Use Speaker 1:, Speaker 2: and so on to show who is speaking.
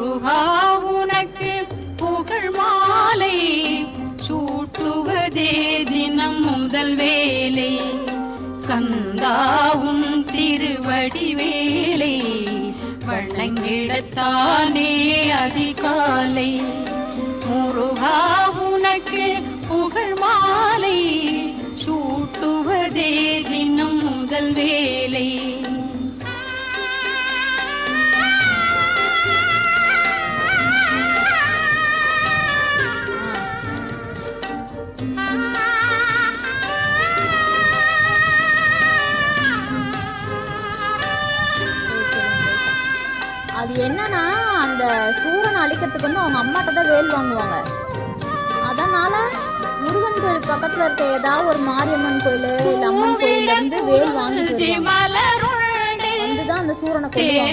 Speaker 1: முருகா உனக்கு புகழ் மாலை சூட்டுவதே தினம் முதல் வேலை கந்தாவும் திருவடி வேலை வணங்கிடத்தானே அதிகாலை முருகா உனக்கு புகழ் மாலை சூட்டுவதே தினம் முதல் வேலை
Speaker 2: அது என்னன்னா அந்த சூரனை அழிக்கிறதுக்கு வந்து அவங்க அம்மாட்ட தான் வேல் வாங்குவாங்க. அதனால முருகன் கோயிலுக்கு பக்கத்துல இருக்க ஏதாவது ஒரு மாரியம்மன் கோயில் இல்ல அம்மன் கோயில இருந்து வேல் வாங்கிட்டு வந்துதான் அந்த சூரனை கொல்லுவாங்க.